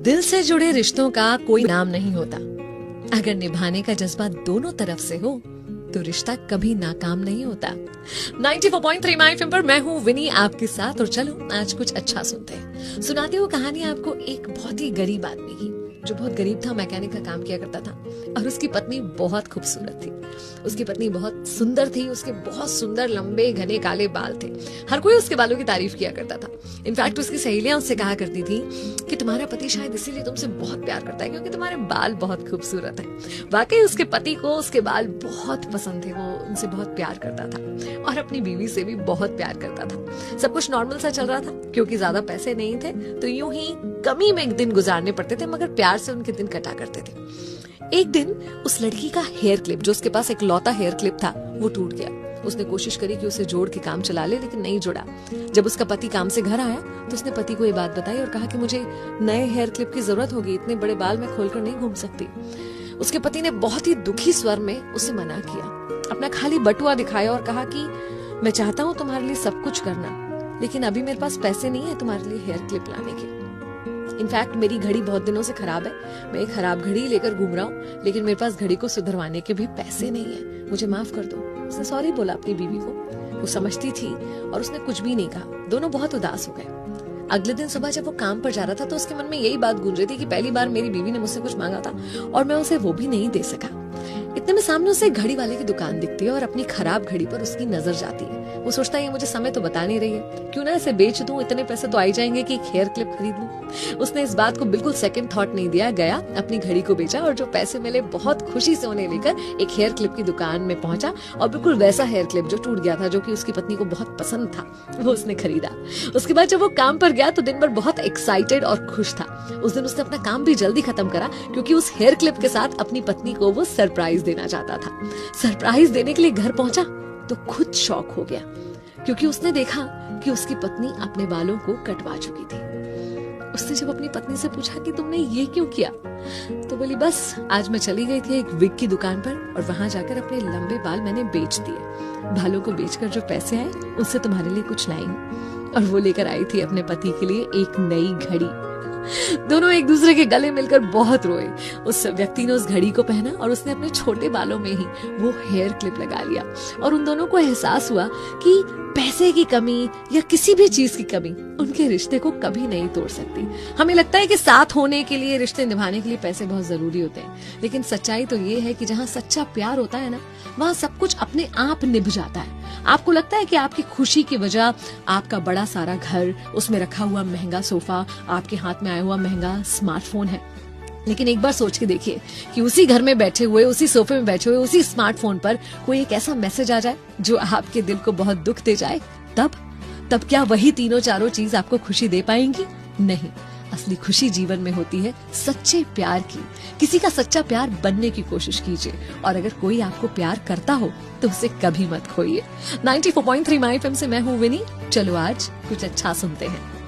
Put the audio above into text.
दिल से जुड़े रिश्तों का कोई नाम नहीं होता। अगर निभाने का जज्बा दोनों तरफ से हो तो रिश्ता कभी नाकाम नहीं होता। 94.3 माय एफएम पर मैं हूँ विनी आपके साथ, और चलो आज कुछ अच्छा सुनते हैं। सुनाती हूँ कहानी आपको एक बहुत ही गरीब आदमी की, जो बहुत गरीब था, मैकेनिक का काम किया करता था, और उसकी पत्नी बहुत खूबसूरत थी। उसकी पत्नी बहुत सुंदर थी, उसके बहुत सुंदर लंबे घने काले बाल थे। हर कोई उसके बालों की तारीफ किया करता था। इनफैक्ट उसकी सहेलियां उससे कहा करती थी कि तुम्हारा पति शायद इसीलिए तुमसे बहुत प्यार करता है क्योंकि तुम्हारे बाल बहुत खूबसूरत हैं। वाकई उसके पति को उसके बाल बहुत पसंद थे, वो उनसे बहुत प्यार करता था और अपनी बीवी से भी बहुत प्यार करता था। सब कुछ नॉर्मल सा चल रहा था क्योंकि ज्यादा पैसे नहीं थे, तो यूं ही कमी में दिन गुजारने पड़ते थे, मगर प्यार से उनके दिन कटा करते थे। एक दिन उस लड़की का हेयर क्लिप, जो उसके पास एक लौता हेयर क्लिप था, वो टूट गया। उसने कोशिश करी कि उसे जोड़ के काम चला ले, लेकिन नहीं जुड़ा। जब उसका पति काम से घर आया तो उसने पति को ये बात बताई और कहा कि मुझे नए हेयर क्लिप की जरूरत होगी, इतने बड़े बाल मैं खोलकर नहीं घूम सकती। उसके पति ने बहुत ही दुखी स्वर में उसे मना किया, अपना खाली बटुआ दिखाया और कहा कि मैं चाहता हूँ तुम्हारे लिए सब कुछ करना, लेकिन अभी मेरे पास पैसे नहीं है तुम्हारे लिए हेयर क्लिप लाने के। इनफैक्ट मेरी घड़ी बहुत दिनों से खराब है, मैं एक खराब घड़ी लेकर घूम रहा हूँ, लेकिन मेरे पास घड़ी को सुधरवाने के भी पैसे नहीं है, मुझे माफ कर दो। उसने सॉरी बोला अपनी बीवी को। वो समझती थी और उसने कुछ भी नहीं कहा। दोनों बहुत उदास हो गए। अगले दिन सुबह जब वो काम पर जा रहा था तो उसके मन में यही बात गूंज रही थी कि पहली बार मेरी बीवी ने मुझसे कुछ मांगा था और मैं उसे वो भी नहीं दे सका। इतने में सामने उसे घड़ी वाले की दुकान दिखती है और अपनी खराब घड़ी पर उसकी नजर जाती है। वो सोचता है ये मुझे समय तो बता नहीं रही है, क्यों ना इसे बेच दूं, इतने पैसे तो आई जाएंगे कि एक हेयर क्लिप खरीद लूं। उसने इस बात को बिल्कुल सेकंड थॉट नहीं दिया, गया अपनी घड़ी को बेचा और जो पैसे मिले बहुत खुशी से उन्हें लेकर एक हेयर क्लिप की दुकान में पहुंचा और बिल्कुल वैसा हेयर क्लिप जो टूट गया था, जो कि उसकी पत्नी को बहुत पसंद था, वो उसने खरीदा। उसके बाद जब वो काम पर गया तो दिन भर बहुत एक्साइटेड और खुश था। उस दिन उसने अपना काम भी जल्दी खत्म करा क्योंकि उस हेयर क्लिप के साथ अपनी पत्नी को वो सरप्राइज देना चाहता था। सरप्राइज देने के लिए घर पहुंचा तो खुद शॉक हो गया क्योंकि उसने देखा कि उसकी पत्नी अपने बालों को कटवा चुकी थी। उसने जब अपनी पत्नी से पूछा कि तुमने ये क्यों किया, तो बोली बस आज मैं चली गई थी एक विग की दुकान पर और वहां जाकर अपने लंबे बाल मैंने बेच दिए। बालों को बेचकर जो पैसे आए उससे तुम्हारे लिए कुछ लाई हूं। और वो लेकर आई थी अपने पति के लिए एक नई घड़ी। दोनों एक दूसरे के गले मिलकर बहुत रोए। उस व्यक्ति ने उस घड़ी को पहना और उसने अपने छोटे बालों में ही वो हेयर क्लिप लगा लिया और उन दोनों को एहसास हुआ कि पैसे की कमी या किसी भी चीज की कमी उनके रिश्ते को कभी नहीं तोड़ सकती। हमें लगता है कि साथ होने के लिए, रिश्ते निभाने के लिए पैसे बहुत जरूरी होते हैं, लेकिन सच्चाई तो ये है कि जहाँ सच्चा प्यार होता है ना, वहाँ सब कुछ अपने आप निभ जाता है। आपको लगता है कि आपकी खुशी की वजह आपका बड़ा सारा घर, उसमें रखा हुआ महंगा सोफा, आपके हाथ में आया हुआ महंगा स्मार्टफोन है, लेकिन एक बार सोच के देखिए कि उसी घर में बैठे हुए, उसी सोफे में बैठे हुए, उसी स्मार्टफोन पर कोई एक ऐसा मैसेज आ जाए जो आपके दिल को बहुत दुख दे जाए, तब क्या वही तीनों चारों चीज आपको खुशी दे पाएंगी? नहीं। असली खुशी जीवन में होती है सच्चे प्यार की। किसी का सच्चा प्यार बनने की कोशिश कीजिए और अगर कोई आपको प्यार करता हो तो उसे कभी मत खोइए। 94.3 माय एफएम से मैं हूँ विनी। चलो आज कुछ अच्छा सुनते हैं।